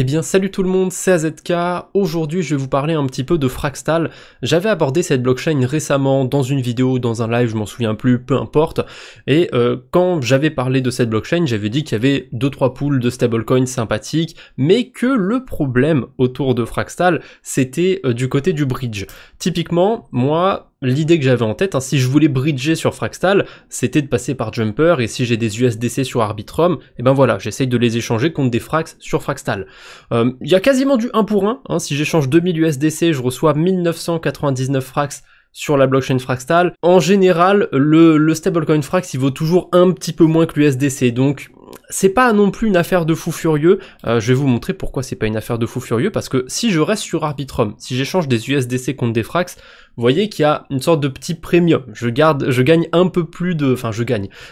Eh bien salut tout le monde, c'est AZK. Aujourd'hui je vais vous parler un petit peu de Fraxtal. J'avais abordé cette blockchain récemment dans une vidéo, dans un live, je m'en souviens plus, peu importe. Et quand j'avais parlé de cette blockchain, j'avais dit qu'il y avait 2-3 pools de stablecoins sympathiques, mais que le problème autour de Fraxtal, c'était du côté du bridge. Typiquement, moi, l'idée que j'avais en tête, si je voulais bridger sur Fraxtal, c'était de passer par Jumper, et si j'ai des USDC sur Arbitrum, et ben voilà, j'essaye de les échanger contre des Frax sur Fraxtal. Il y a quasiment du 1 pour 1, si j'échange 2000 USDC, je reçois 1999 Frax sur la blockchain Fraxtal. En général, le stablecoin Frax, il vaut toujours un petit peu moins que l'USDC, donc c'est pas non plus une affaire de fou furieux. Je vais vous montrer pourquoi c'est pas une affaire de fou furieux, parce que si je reste sur Arbitrum, si j'échange des USDC contre des Frax, vous voyez qu'il y a une sorte de petit premium. Je gagne un peu plus de... Enfin,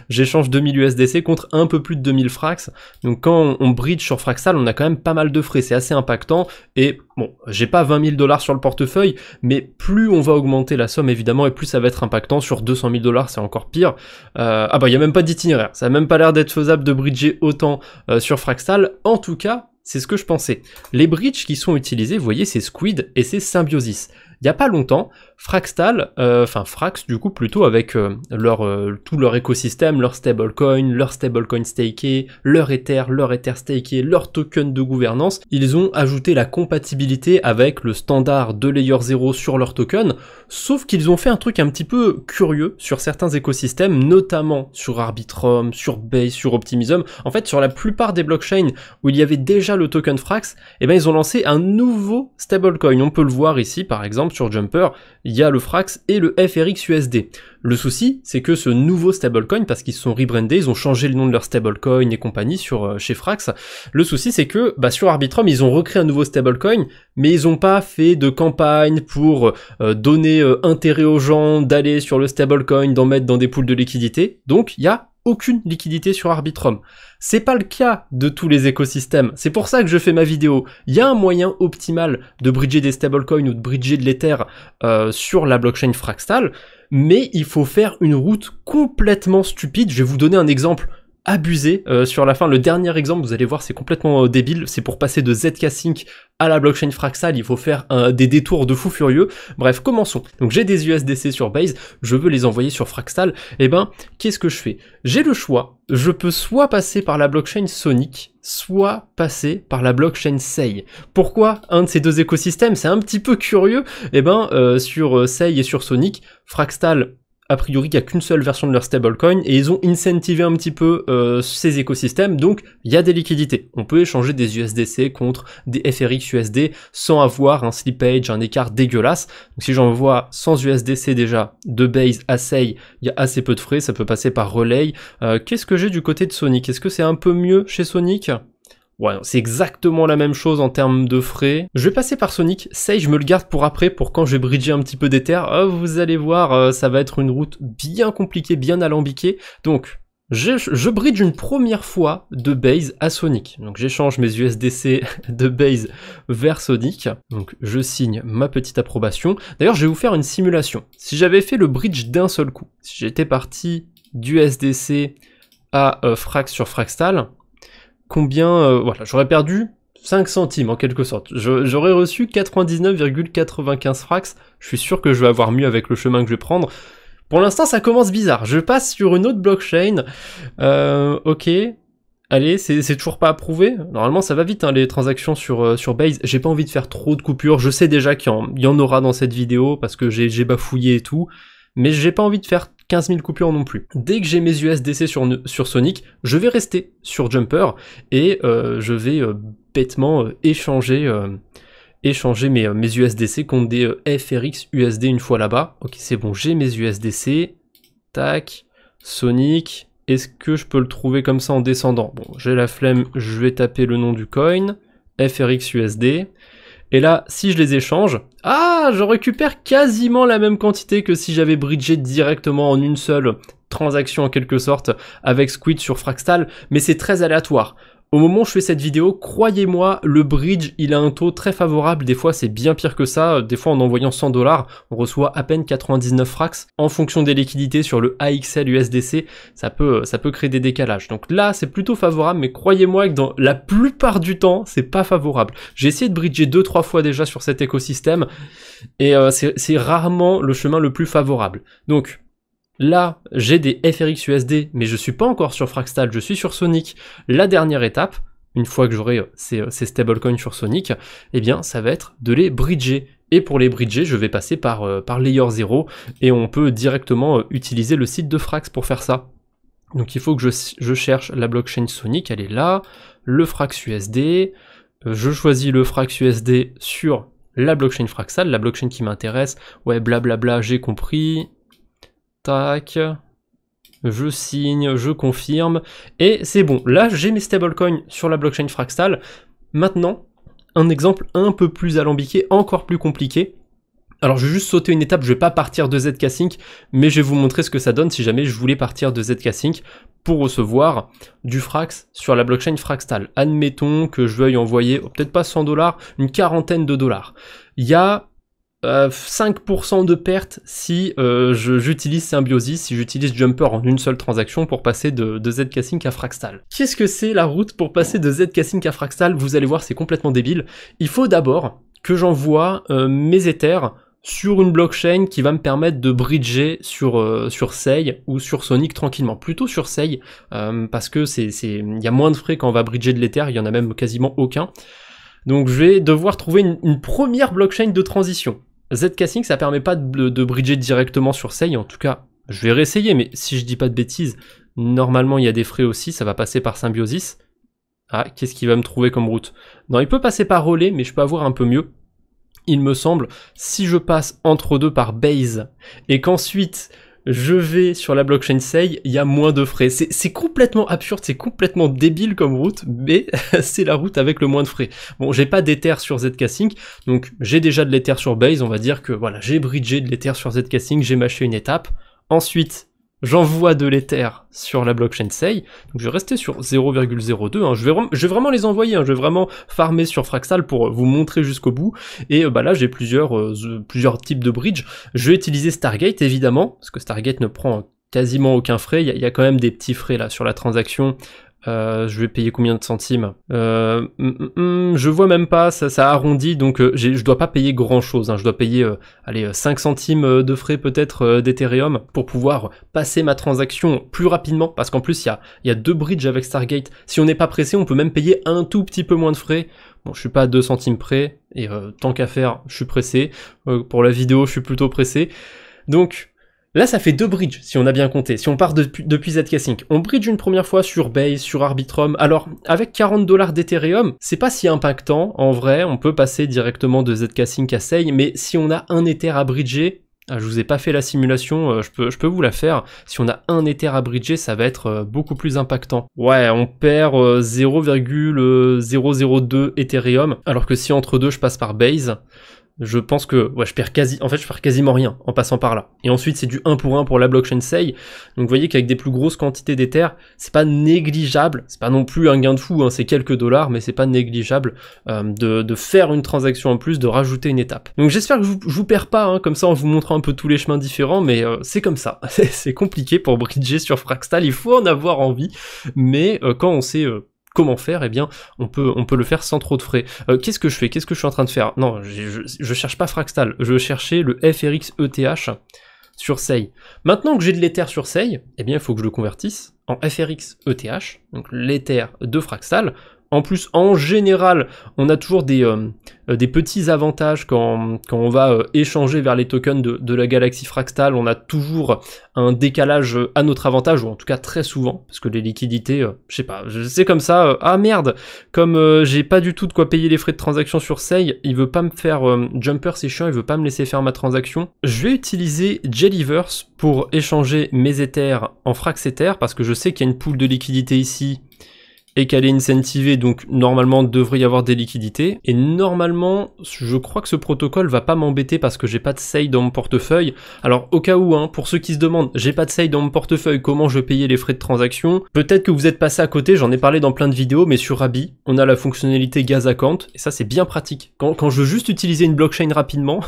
j'échange 2000 USDC contre un peu plus de 2000 Frax. Donc quand on bridge sur Fraxtal, on a quand même pas mal de frais. C'est assez impactant. Et bon, j'ai pas 20 000 $ sur le portefeuille, mais plus on va augmenter la somme, évidemment, et plus ça va être impactant. Sur 200 000 $, c'est encore pire. Ah bah, il y a même pas d'itinéraire. Ça a même pas l'air d'être faisable de bridger autant sur Fraxtal. En tout cas, c'est ce que je pensais. Les bridges qui sont utilisés, vous voyez, c'est Squid et c'est Symbiosis. Il y a pas longtemps, Fraxtal, Frax du coup plutôt avec tout leur écosystème, leur stablecoin staké, leur Ether staké, leur token de gouvernance, ils ont ajouté la compatibilité avec le standard de Layer 0 sur leur token, sauf qu'ils ont fait un truc un petit peu curieux sur certains écosystèmes, notamment sur Arbitrum, sur Base, sur Optimism. En fait, sur la plupart des blockchains où il y avait déjà le token Frax, eh ben ils ont lancé un nouveau stablecoin. On peut le voir ici par exemple sur Jumper, il y a le Frax et le FRX USD. Le souci, c'est que ce nouveau stablecoin, parce qu'ils se sont rebrandés, ils ont changé le nom de leur stablecoin et compagnie chez Frax, le souci c'est que sur Arbitrum, ils ont recréé un nouveau stablecoin, mais ils n'ont pas fait de campagne pour donner intérêt aux gens d'aller sur le stablecoin, d'en mettre dans des pools de liquidité, donc il y a aucune liquidité sur Arbitrum. C'est pas le cas de tous les écosystèmes, c'est pour ça que je fais ma vidéo. Il y a un moyen optimal de bridger des stablecoins ou de bridger de l'Ether sur la blockchain Fraxtal, mais il faut faire une route complètement stupide. Je vais vous donner un exemple abusé sur la fin. Le dernier exemple, vous allez voir, c'est complètement débile. C'est pour passer de ZK Sync à la blockchain Fraxtal, il faut faire des détours de fou furieux. Bref, commençons. Donc j'ai des USDC sur Base, je veux les envoyer sur Fraxtal. Et ben, qu'est-ce que je fais? J'ai le choix. Je peux soit passer par la blockchain Sonic, soit passer par la blockchain Sei. Pourquoi un de ces deux écosystèmes? C'est un petit peu curieux. Et ben, sur Sei et sur Sonic, Fraxtal, a priori, il n'y a qu'une seule version de leur stablecoin et ils ont incentivé un petit peu ces écosystèmes, donc il y a des liquidités. On peut échanger des USDC contre des FRX USD sans avoir un slippage, un écart dégueulasse. Donc si j'envoie 100 USDC déjà de Base à Sei, il y a assez peu de frais, ça peut passer par Relay. Qu'est-ce que j'ai du côté de Sonic? Est-ce que c'est un peu mieux chez Sonic? Ouais, c'est exactement la même chose en termes de frais. Je vais passer par Sonic. Sei, je me le garde pour après, pour quand je vais bridger un petit peu d'Ether. Vous allez voir, ça va être une route bien compliquée, bien alambiquée. Donc, je bridge une première fois de Base à Sonic. Donc, j'échange mes USDC de Base vers Sonic. Donc, je signe ma petite approbation. D'ailleurs, je vais vous faire une simulation. Si j'avais fait le bridge d'un seul coup, si j'étais parti d'USDC à Frax sur Fraxtal, combien, voilà, j'aurais perdu 5 centimes en quelque sorte. J'aurais reçu 99,95 Frax. Je suis sûr que je vais avoir mieux avec le chemin que je vais prendre. Pour l'instant, ça commence bizarre. Je passe sur une autre blockchain. Ok. Allez, c'est toujours pas approuvé. Normalement, ça va vite, les transactions sur Base. J'ai pas envie de faire trop de coupures. Je sais déjà qu'il y en aura dans cette vidéo parce que j'ai bafouillé et tout. Mais j'ai pas envie de faire 15 000 coupures non plus. Dès que j'ai mes USDC sur Sonic, je vais rester sur Jumper et je vais bêtement échanger mes USDC contre des FRX USD une fois là-bas. Ok, c'est bon, j'ai mes USDC. Tac, Sonic. Est-ce que je peux le trouver comme ça en descendant? Bon, j'ai la flemme, je vais taper le nom du coin. FRX USD. Et là, si je les échange, je récupère quasiment la même quantité que si j'avais bridgé directement en une seule transaction en quelque sorte avec Squid sur Fraxtal, mais c'est très aléatoire. Au moment où je fais cette vidéo, croyez-moi, le bridge, il a un taux très favorable. Des fois, c'est bien pire que ça. Des fois, en envoyant 100 $, on reçoit à peine 99 fracs. En fonction des liquidités sur le AXL USDC, ça peut créer des décalages. Donc là, c'est plutôt favorable, mais croyez-moi que dans la plupart du temps, c'est pas favorable. J'ai essayé de bridger 2-3 fois déjà sur cet écosystème, et c'est rarement le chemin le plus favorable. Donc, là, j'ai des FRX USD, mais je suis pas encore sur Fraxtal, je suis sur Sonic. La dernière étape, une fois que j'aurai ces stablecoins sur Sonic, eh bien, ça va être de les bridger. Et pour les bridger, je vais passer par Layer 0, et on peut directement utiliser le site de Frax pour faire ça. Donc il faut que je cherche la blockchain Sonic, elle est là, le Frax USD, je choisis le Frax USD sur la blockchain Fraxtal, la blockchain qui m'intéresse, ouais, blablabla, j'ai compris. Tac, je signe, je confirme, et c'est bon. Là, j'ai mes stablecoins sur la blockchain Fraxtal. Maintenant, un exemple un peu plus alambiqué, encore plus compliqué. Alors, je vais juste sauter une étape, je vais pas partir de ZK Sync, mais je vais vous montrer ce que ça donne si jamais je voulais partir de ZK Sync pour recevoir du Frax sur la blockchain Fraxtal. Admettons que je veuille envoyer, peut-être pas 100 $, une quarantaine de dollars. Il y a 5% de perte si j'utilise Symbiosis, si j'utilise Jumper en une seule transaction pour passer de ZK Sync à Fraxtal. Qu'est-ce que c'est la route pour passer de ZK Sync à Fraxtal? Vous allez voir, c'est complètement débile. Il faut d'abord que j'envoie mes Ethers sur une blockchain qui va me permettre de bridger sur Sei ou sur Sonic tranquillement. Plutôt sur Sei, parce que il y a moins de frais quand on va bridger de l'Ether, il y en a même quasiment aucun. Donc je vais devoir trouver une première blockchain de transition. ZK Sync, ça permet pas de bridger directement sur Sei, en tout cas, je vais réessayer, mais si je dis pas de bêtises, normalement il y a des frais aussi, ça va passer par Symbiosis. Ah, qu'est-ce qu'il va me trouver comme route? Non, il peut passer par Relais, mais je peux avoir un peu mieux. Il me semble, si je passe entre deux par Base, et qu'ensuite je vais sur la blockchain Sei, il y a moins de frais. C'est complètement absurde, c'est complètement débile comme route, mais c'est la route avec le moins de frais. Bon, j'ai pas d'Ether sur ZK Sync, donc j'ai déjà de l'Ether sur Base, on va dire que voilà, j'ai bridgé de l'Ether sur ZK Sync, j'ai mâché une étape. Ensuite, j'envoie de l'Ether sur la blockchain Sei, donc je vais rester sur 0,02, hein. Je vais vraiment les envoyer, hein. Je vais vraiment farmer sur Fraxtal pour vous montrer jusqu'au bout, et là j'ai plusieurs types de bridge. Je vais utiliser Stargate évidemment, parce que Stargate ne prend quasiment aucun frais, il y a quand même des petits frais là sur la transaction. Je vais payer combien de centimes? Je vois même pas, ça arrondit, donc je dois pas payer grand chose, hein. Je dois payer 5 centimes de frais peut-être d'Ethereum pour pouvoir passer ma transaction plus rapidement, parce qu'en plus il y a deux bridges avec Stargate. Si on n'est pas pressé, on peut même payer un tout petit peu moins de frais. Bon, je suis pas à 2 centimes près, et tant qu'à faire, je suis pressé. Pour la vidéo, je suis plutôt pressé. Donc là, ça fait deux bridges, si on a bien compté, si on part depuis ZK Sync. On bridge une première fois sur Base, sur Arbitrum. Alors, avec 40 $ d'Ethereum, c'est pas si impactant, en vrai, on peut passer directement de ZK Sync à Sei, mais si on a un Ether à bridger, je vous ai pas fait la simulation, je peux vous la faire. Si on a un Ether à bridger, ça va être beaucoup plus impactant. Ouais, on perd 0,002 Ethereum, alors que si entre deux, je passe par Base, je pense que je perds quasiment rien en passant par là. Et ensuite, c'est du 1 pour 1 pour la blockchain Sei. Donc vous voyez qu'avec des plus grosses quantités d'Ether, c'est pas négligeable, c'est pas non plus un gain de fou, hein, c'est quelques dollars, mais c'est pas négligeable de faire une transaction en plus, de rajouter une étape. Donc j'espère que je vous perds pas, hein, comme ça en vous montrant un peu tous les chemins différents, mais c'est comme ça. C'est compliqué pour bridger sur Fraxtal, il faut en avoir envie, mais quand on sait comment faire, eh bien, on peut le faire sans trop de frais. Qu'est-ce que je fais? Qu'est-ce que je suis en train de faire? Non, je cherche pas Fraxtal, je cherchais le FRX ETH sur Sei. Maintenant que j'ai de l'Ether sur Sei, eh bien, il faut que je le convertisse en FRX ETH, donc l'Ether de Fraxtal. En plus, en général, on a toujours des petits avantages quand on va échanger vers les tokens de la galaxie Fraxtal. On a toujours un décalage à notre avantage, ou en tout cas très souvent, parce que les liquidités, je sais pas, c'est comme ça, ah merde, comme j'ai pas du tout de quoi payer les frais de transaction sur Sei, il veut pas me faire Jumper, c'est chiant, il veut pas me laisser faire ma transaction. Je vais utiliser Jellyverse pour échanger mes Ethers en Frax Ether, parce que je sais qu'il y a une pool de liquidité ici, et qu'elle est incentivée, donc normalement devrait y avoir des liquidités, et normalement je crois que ce protocole va pas m'embêter parce que j'ai pas de SEI dans mon portefeuille. Alors au cas où, hein, pour ceux qui se demandent, j'ai pas de SEI dans mon portefeuille, comment je payais les frais de transaction, peut-être que vous êtes passé à côté, j'en ai parlé dans plein de vidéos, mais sur Abi, on a la fonctionnalité gas account, et ça c'est bien pratique. Quand je veux juste utiliser une blockchain rapidement,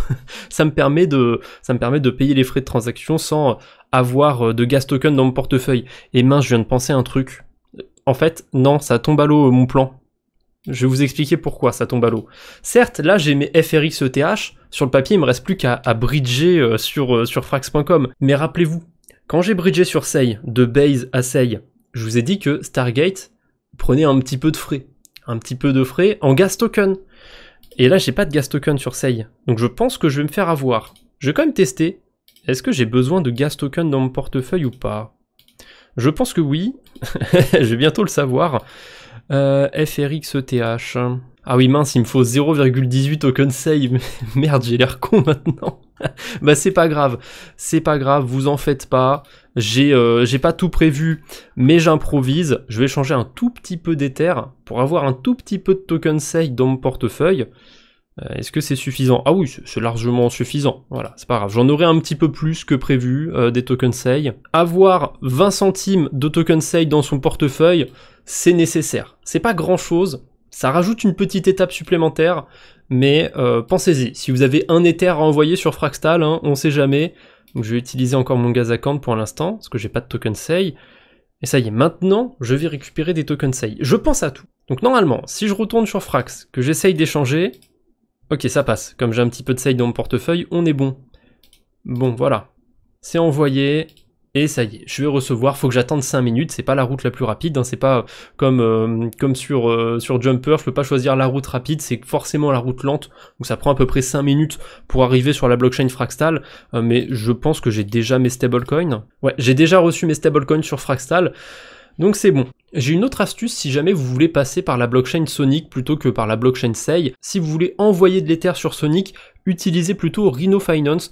ça me permet de payer les frais de transaction sans avoir de gas token dans mon portefeuille. Et mince, je viens de penser à un truc. En fait, non, ça tombe à l'eau mon plan. Je vais vous expliquer pourquoi ça tombe à l'eau. Certes, là j'ai mes FRX ETH, sur le papier il me reste plus qu'à bridger sur frax.com. Mais rappelez-vous, quand j'ai bridgé sur SEI, de Base à SEI, je vous ai dit que Stargate prenait un petit peu de frais. Un petit peu de frais en gas token. Et là j'ai pas de gas token sur SEI. Donc je pense que je vais me faire avoir. Je vais quand même tester. Est-ce que j'ai besoin de gas token dans mon portefeuille ou pas ? Je pense que oui, je vais bientôt le savoir. FRX ETH. Ah oui mince, il me faut 0,18 token SEI. Merde, j'ai l'air con maintenant. Bah c'est pas grave, vous en faites pas. J'ai pas tout prévu, mais j'improvise. Je vais changer un tout petit peu d'Ether pour avoir un tout petit peu de token SEI dans mon portefeuille. Est-ce que c'est suffisant? Ah oui, c'est largement suffisant. Voilà, c'est pas grave. J'en aurai un petit peu plus que prévu des tokens SEI. Avoir 20 centimes de tokens SEI dans son portefeuille, c'est nécessaire. C'est pas grand-chose. Ça rajoute une petite étape supplémentaire, mais pensez-y. Si vous avez un Ether à envoyer sur Fraxtal, hein, on sait jamais. Donc je vais utiliser encore mon gas account pour l'instant, parce que j'ai pas de token SEI. Et ça y est, maintenant, je vais récupérer des tokens SEI. Je pense à tout. Donc normalement, si je retourne sur Frax, que j'essaye d'échanger... Ok, ça passe. Comme j'ai un petit peu de SEI dans mon portefeuille, on est bon. Bon, voilà. C'est envoyé. Et ça y est, je vais recevoir. Faut que j'attende 5 minutes. C'est pas la route la plus rapide. Hein. C'est pas comme sur Jumper. Je peux pas choisir la route rapide. C'est forcément la route lente. Donc ça prend à peu près 5 minutes pour arriver sur la blockchain Fraxtal. Mais je pense que j'ai déjà mes stablecoins. Ouais, j'ai déjà reçu mes stablecoins sur Fraxtal. Donc c'est bon. J'ai une autre astuce si jamais vous voulez passer par la blockchain Sonic plutôt que par la blockchain SEI. Si vous voulez envoyer de l'Ether sur Sonic, utilisez plutôt Rhino Finance.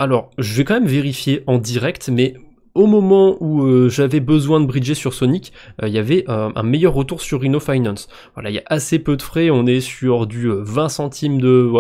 Alors, je vais quand même vérifier en direct, mais au moment où j'avais besoin de bridger sur Sonic, il y avait un meilleur retour sur Rhino Finance. Voilà, il y a assez peu de frais, on est sur du 20 centimes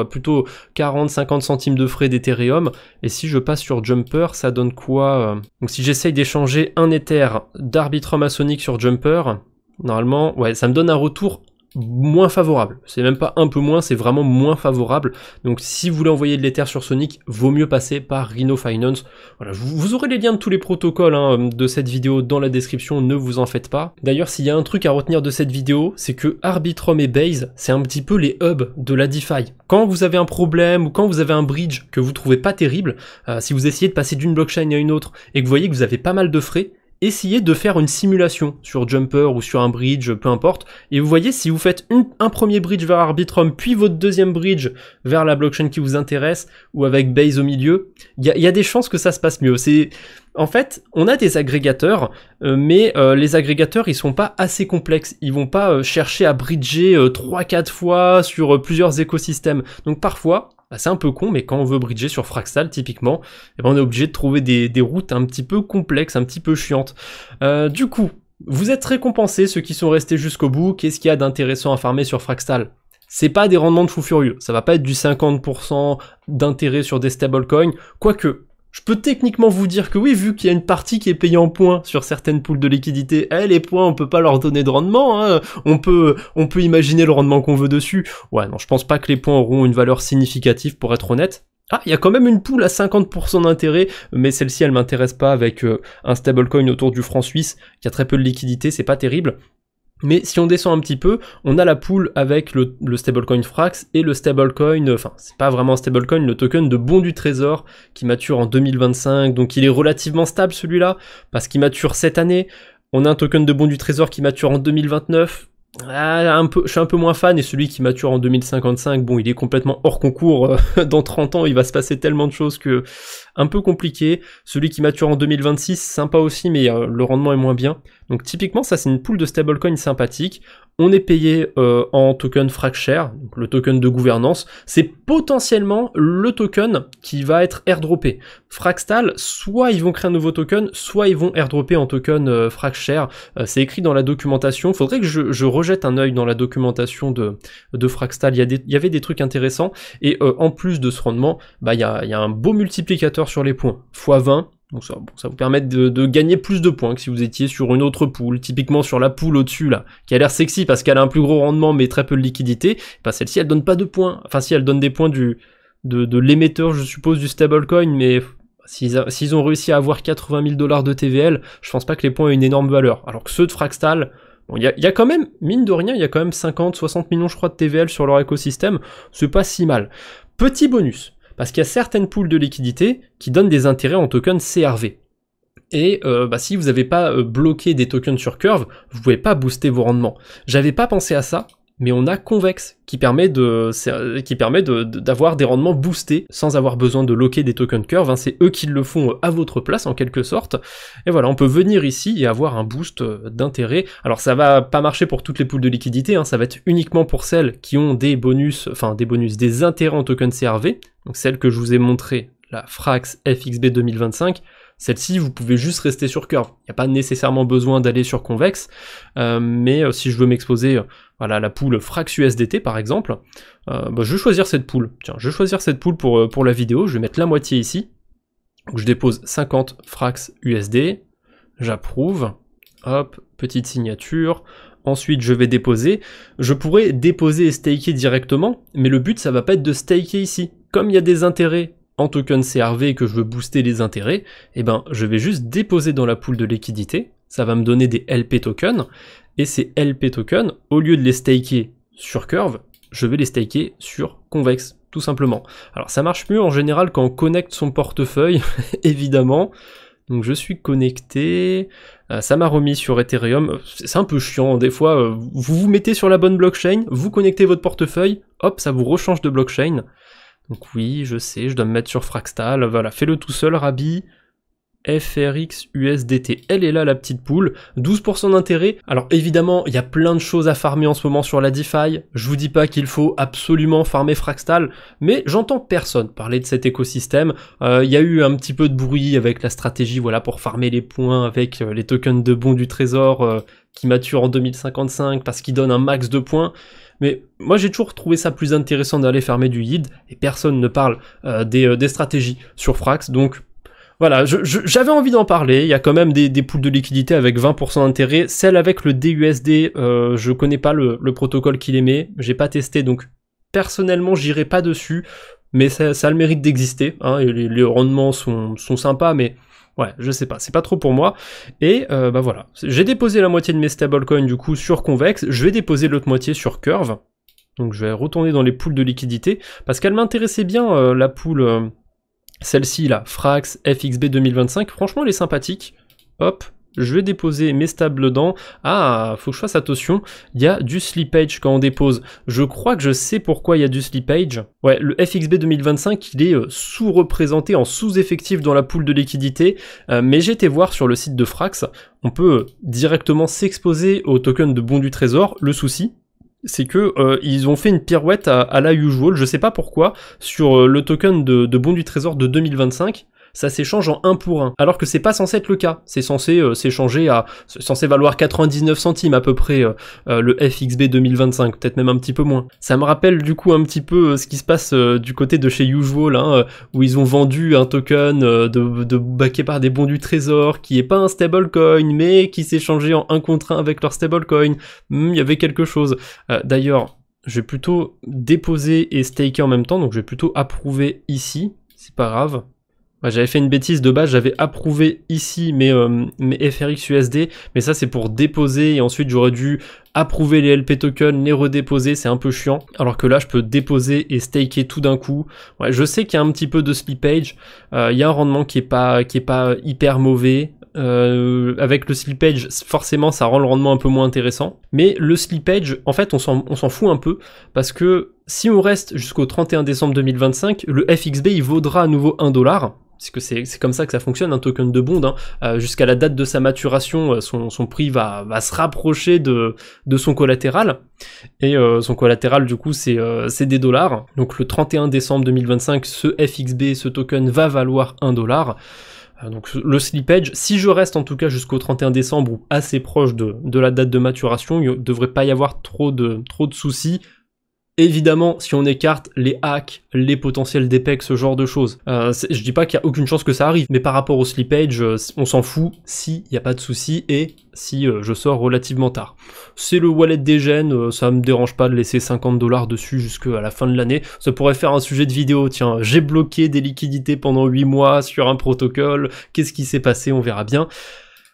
plutôt 40-50 centimes de frais d'Ethereum. Et si je passe sur Jumper, ça donne quoi Donc si j'essaye d'échanger un Ether d'Arbitrum à Sonic sur Jumper, normalement, ouais, ça me donne un retour moins favorable. C'est même pas un peu moins, c'est vraiment moins favorable. Donc si vous voulez envoyer de l'Ether sur Sonic, vaut mieux passer par Rhino Finance. Voilà, vous aurez les liens de tous les protocoles de cette vidéo dans la description, ne vous en faites pas. D'ailleurs, s'il y a un truc à retenir de cette vidéo, c'est que Arbitrum et Base, c'est un petit peu les hubs de la DeFi. Quand vous avez un problème ou quand vous avez un bridge que vous trouvez pas terrible, si vous essayez de passer d'une blockchain à une autre et que vous voyez que vous avez pas mal de frais, essayez de faire une simulation sur Jumper ou sur un bridge, peu importe, et vous voyez si vous faites un premier bridge vers Arbitrum, puis votre deuxième bridge vers la blockchain qui vous intéresse, ou avec Base au milieu, il y a des chances que ça se passe mieux. En fait, on a des agrégateurs, mais les agrégateurs, ils sont pas assez complexes. Ils vont pas chercher à bridger 3-4 fois sur plusieurs écosystèmes. Donc parfois, c'est un peu con, mais quand on veut bridger sur Fraxtal, typiquement, eh ben on est obligé de trouver des routes un petit peu complexes, un petit peu chiantes. Du coup, vous êtes récompensés, ceux qui sont restés jusqu'au bout. Qu'est-ce qu'il y a d'intéressant à farmer sur Fraxtal? C'est pas des rendements de fou furieux. Ça va pas être du 50% d'intérêt sur des stablecoins, quoique... Je peux techniquement vous dire que oui, vu qu'il y a une partie qui est payée en points sur certaines pools de liquidité, les points, on peut pas leur donner de rendement, hein. On peut imaginer le rendement qu'on veut dessus. Ouais, non, je pense pas que les points auront une valeur significative, pour être honnête. Ah, il y a quand même une pool à 50% d'intérêt, mais celle-ci, elle m'intéresse pas avec un stablecoin autour du franc suisse, qui a très peu de liquidité, c'est pas terrible. Mais si on descend un petit peu, on a la pool avec le stablecoin Frax et le stablecoin, enfin c'est pas vraiment un stablecoin, le token de bon du trésor qui mature en 2025, donc il est relativement stable celui-là, parce qu'il mature cette année. On a un token de bon du trésor qui mature en 2029, je suis un peu moins fan, et celui qui mature en 2055, bon il est complètement hors concours, dans 30 ans il va se passer tellement de choses que un peu compliqué. Celui qui mature en 2026, sympa aussi, mais le rendement est moins bien. Donc typiquement ça c'est une pool de stablecoin sympathique. on est payé en token FracShare, donc le token de gouvernance, c'est potentiellement le token qui va être airdroppé. Fractal, soit ils vont créer un nouveau token, soit ils vont airdropper en token FracShare, c'est écrit dans la documentation, faudrait que je rejette un œil dans la documentation de Fractal, il y avait des trucs intéressants, et en plus de ce rendement, bah il y a un beau multiplicateur sur les points, x20, donc ça vous permet de gagner plus de points que si vous étiez sur une autre pool, typiquement sur la pool au-dessus là, qui a l'air sexy parce qu'elle a un plus gros rendement mais très peu de liquidité, bah celle-ci elle donne pas de points, enfin si elle donne des points de l'émetteur je suppose du stablecoin, mais s'ils ont réussi à avoir 80 000 $ de TVL, je pense pas que les points aient une énorme valeur, alors que ceux de Fractal, bon, il y a quand même, mine de rien, il y a quand même 50-60 millions je crois de TVL sur leur écosystème, c'est pas si mal. Petit bonus, parce qu'il y a certaines pools de liquidité qui donnent des intérêts en token CRV. Et si vous n'avez pas bloqué des tokens sur Curve, vous pouvez pas booster vos rendements. J'avais pas pensé à ça, mais on a Convex qui permet d'avoir des rendements boostés sans avoir besoin de locker des tokens Curve, hein, c'est eux qui le font à votre place en quelque sorte. Et voilà, on peut venir ici et avoir un boost d'intérêt. Alors ça va pas marcher pour toutes les pools de liquidité, hein, ça va être uniquement pour celles qui ont des intérêts en token CRV, donc celle que je vous ai montré, la Frax FXB 2025, celle-ci, vous pouvez juste rester sur Curve. Il n'y a pas nécessairement besoin d'aller sur Convex, mais si je veux m'exposer voilà, à la pool Frax USDT par exemple, je vais choisir cette pool. Tiens, je vais choisir cette pool pour la vidéo, je vais mettre la moitié ici. Donc je dépose 50 Frax USD, j'approuve, hop, petite signature. Ensuite, je vais déposer. Je pourrais déposer et staker directement, mais le but, ça va pas être de staker ici. Comme il y a des intérêts en token CRV et que je veux booster les intérêts, eh ben, je vais juste déposer dans la pool de liquidité. Ça va me donner des LP tokens. Et ces LP tokens, au lieu de les staker sur Curve, je vais les staker sur Convex, tout simplement. Alors, ça marche mieux en général quand on connecte son portefeuille, évidemment. Donc je suis connecté, ça m'a remis sur Ethereum, c'est un peu chiant, des fois vous vous mettez sur la bonne blockchain, vous connectez votre portefeuille, hop, ça vous rechange de blockchain. Donc oui, je sais, je dois me mettre sur Fractal, voilà, fais-le tout seul, Rabi. FRX USDT, elle est là la petite poule, 12% d'intérêt. Alors évidemment, il y a plein de choses à farmer en ce moment sur la DeFi, je vous dis pas qu'il faut absolument farmer Fractal, mais j'entends personne parler de cet écosystème. Il y a eu un petit peu de bruit avec la stratégie, voilà, pour farmer les points avec les tokens de bons du trésor qui maturent en 2055 parce qu'ils donnent un max de points. Mais moi j'ai toujours trouvé ça plus intéressant d'aller farmer du yield, et personne ne parle des stratégies sur Frax, donc voilà, j'avais envie d'en parler. Il y a quand même des pools de liquidité avec 20% d'intérêt. Celle avec le DUSD, je connais pas le protocole qu'il émet, j'ai pas testé, donc personnellement j'irai pas dessus, mais ça a le mérite d'exister, hein, et les rendements sont sympas, mais ouais, je sais pas, c'est pas trop pour moi. Et voilà, j'ai déposé la moitié de mes stablecoins du coup sur Convex, je vais déposer l'autre moitié sur Curve, donc je vais retourner dans les pools de liquidité, parce qu'elle m'intéressait bien, la pool... celle-ci là, Frax FXB 2025, franchement elle est sympathique. Hop, je vais déposer mes stables dedans. Ah, faut que je fasse attention, il y a du slippage quand on dépose. Je crois que je sais pourquoi il y a du slippage. Ouais, le FXB 2025, il est sous-représenté en sous-effectif dans la pool de liquidité, mais j'ai été voir sur le site de Frax, on peut directement s'exposer au token de bons du trésor. Le souci, c'est que ils ont fait une pirouette à la usual, je sais pas pourquoi, sur le token de bons du trésor de 2025, ça s'échange en 1 pour 1, alors que c'est pas censé être le cas, c'est censé s'échanger c'est censé valoir 99 centimes à peu près le FXB 2025, peut-être même un petit peu moins. Ça me rappelle du coup un petit peu ce qui se passe du côté de chez Usual, hein, où ils ont vendu un token backé par des bons du trésor, qui est pas un stablecoin, mais qui s'échangeait en 1 contre 1 avec leur stablecoin. Il y avait quelque chose. D'ailleurs, je vais plutôt déposer et staker en même temps, donc je vais plutôt approuver ici, c'est pas grave. J'avais fait une bêtise de base, j'avais approuvé ici mes FRX USD, mais ça c'est pour déposer, et ensuite j'aurais dû approuver les LP tokens, les redéposer, c'est un peu chiant, alors que là je peux déposer et staker tout d'un coup. Ouais, je sais qu'il y a un petit peu de slippage, il y a un rendement qui est pas hyper mauvais, avec le slippage forcément ça rend le rendement un peu moins intéressant, mais le slippage en fait on s'en fout un peu, parce que si on reste jusqu'au 31 décembre 2025, le FXB il vaudra à nouveau $1, puisque c'est comme ça que ça fonctionne, un token de bond, hein. Jusqu'à la date de sa maturation, son prix va se rapprocher de son collatéral, et son collatéral du coup c'est des dollars. Donc le 31 décembre 2025, ce FXB, ce token va valoir 1 dollar. Donc le slippage, si je reste en tout cas jusqu'au 31 décembre ou assez proche de la date de maturation, il ne devrait pas y avoir trop de soucis. Évidemment, si on écarte les hacks, les potentiels d'EPEC, ce genre de choses. Je dis pas qu'il y a aucune chance que ça arrive, mais par rapport au slippage, on s'en fout s'il n'y a pas de soucis et si je sors relativement tard. C'est le wallet des gènes, ça me dérange pas de laisser 50 $ dessus jusqu'à la fin de l'année. Ça pourrait faire un sujet de vidéo, tiens, j'ai bloqué des liquidités pendant 8 mois sur un protocole, qu'est-ce qui s'est passé, on verra bien.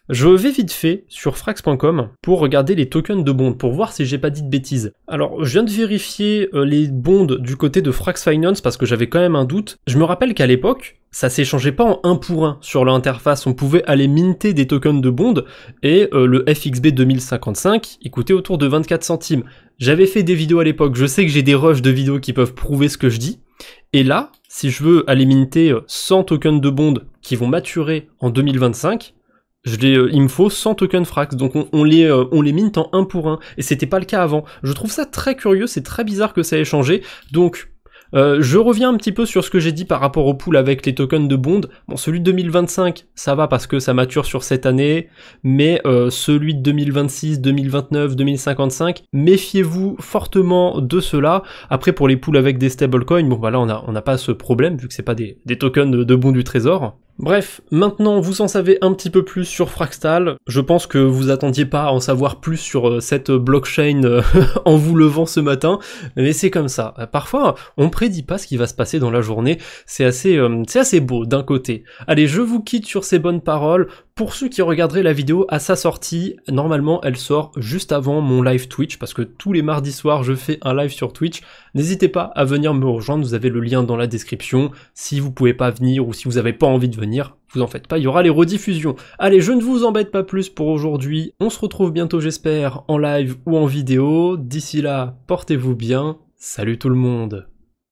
Je vais vite fait sur frax.com pour regarder les tokens de bond, pour voir si j'ai pas dit de bêtises. Alors, je viens de vérifier les bonds du côté de Frax Finance parce que j'avais quand même un doute. Je me rappelle qu'à l'époque, ça s'échangeait pas en 1 pour 1 sur l'interface, on pouvait aller minter des tokens de bond, et le FXB 2055, il coûtait autour de 24 centimes. J'avais fait des vidéos à l'époque, je sais que j'ai des rushs de vidéos qui peuvent prouver ce que je dis, et là, si je veux aller minter 100 tokens de bond qui vont maturer en 2025, il me faut 100 tokens Frax, donc on les mint en 1 pour 1, et c'était pas le cas avant. Je trouve ça très curieux, c'est très bizarre que ça ait changé, donc je reviens un petit peu sur ce que j'ai dit par rapport au pool avec les tokens de bond. Bon, celui de 2025, ça va parce que ça mature sur cette année, mais celui de 2026, 2029, 2055, méfiez-vous fortement de cela. Après, pour les pools avec des stablecoins, bon bah là on n'a pas ce problème, vu que c'est pas des tokens de bond du trésor. Bref, maintenant vous en savez un petit peu plus sur Fraxtal. Je pense que vous attendiez pas à en savoir plus sur cette blockchain en vous levant ce matin, mais c'est comme ça. Parfois, on prédit pas ce qui va se passer dans la journée, c'est assez beau d'un côté. Allez, je vous quitte sur ces bonnes paroles. Pour ceux qui regarderaient la vidéo à sa sortie, normalement elle sort juste avant mon live Twitch, parce que tous les mardis soirs je fais un live sur Twitch. N'hésitez pas à venir me rejoindre, vous avez le lien dans la description. Si vous pouvez pas venir ou si vous avez pas envie de venir, vous en faites pas, il y aura les rediffusions. Allez, je ne vous embête pas plus pour aujourd'hui, on se retrouve bientôt j'espère en live ou en vidéo. D'ici là, portez-vous bien, salut tout le monde.